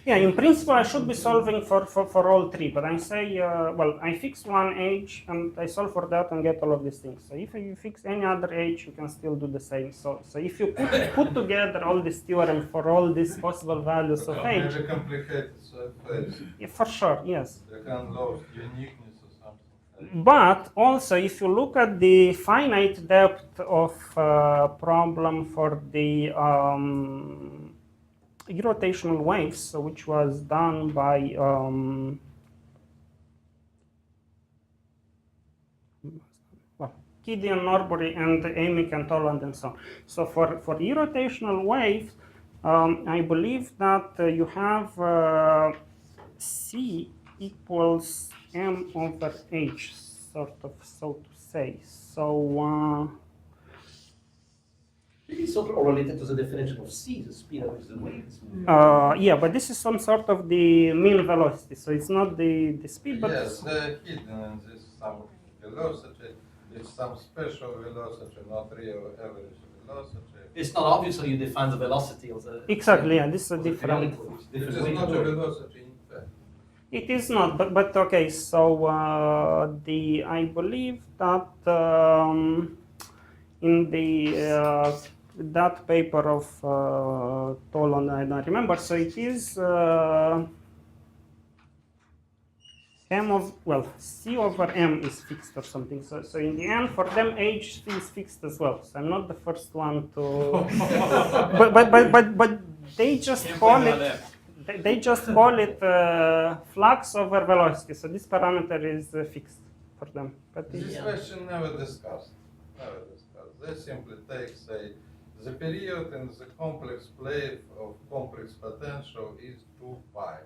Yeah, in principle, I should be solving for all three, but I say, well, I fix one h and I solve for that and get all of these things. So if you fix any other h, you can still do the same. So if you put together all this theorem for all these possible values of h, Very complicated surface. yeah, for sure, yes. You can lose uniqueness or something. But also, if you look at the finite depth of problem for the irrotational waves, which was done by Gideon, Norbury, and Amy Toland, and so on. So for irrotational waves, I believe that you have C equals m over h, sort of, so to say. So It's sort of related to the definition of c, the speed at which the wave is moving. yeah, but this is some sort of the mean velocity, so it's not the speed, but Yes, they're hidden in this some velocity. It's some special velocity, not real average velocity. It's not obvious how you define the velocity of the. exactly, yeah, this is a of the different. periodic waves. It Different is way to not do a it. velocity in fact. It is not, but okay. So I believe that in the that paper of Toland, I don't remember. So it is m of, well, c over m is fixed or something. So in the end, for them, h is fixed as well. So I'm not the first one to. but they just Can't call blame it on it. them. They just call it flux over velocity. So this parameter is fixed for them. But This Yeah. question never discussed. Never discussed. They simply take, say, the period in the complex plane of complex potential is 2 pi.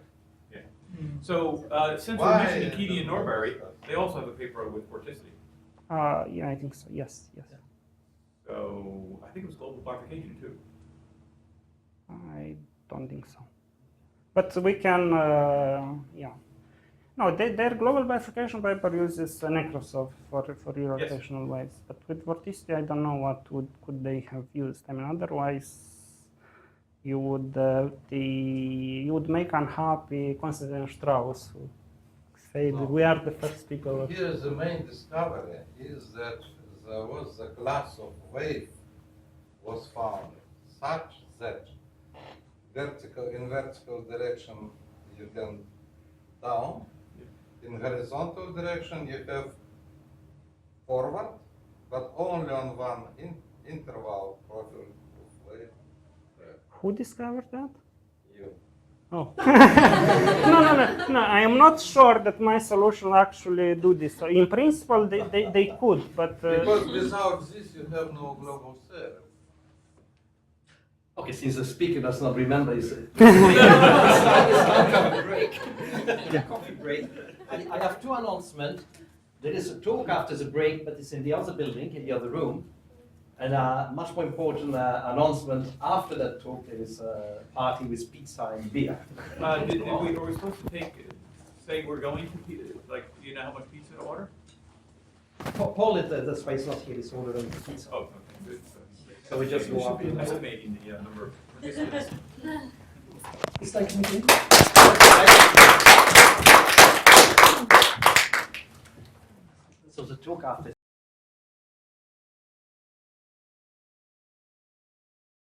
So since we're Why mentioning is Keating it and not Norbury, discussed? they also have a paper with vorticity. Yeah, I think so. Yes, yes. So I think it was global bifurcation too. I don't think so. But we can, yeah. No, their global bifurcation paper uses Necrosov for irrotational waves. But with vorticity, I don't know what could they have used. I mean, otherwise, you would make unhappy Konstantin Strauss, who said No. we are the first people. Here the main discovery is that there was a class of wave was found such that in vertical direction you can down, in horizontal direction you have forward, but only on one interval profile of wave. Who discovered that? You. Oh. No. I am not sure that my solution actually do this. So in principle, they could, but Because without this you have no global theory. Okay, since the speaker does not remember, it's time to have a break. Coffee break. I have two announcements. There is a talk after the break, but it's in the other building, in the other room. And a much more important announcement, after that talk, there is a party with pizza and beer. Are we supposed to say we're going to, like, do you know how much pizza to order? Paul, the space not here, is ordering pizza. Oh, okay, good. So we just go up. Estimating the number of participants. It's like meeting. So the talk after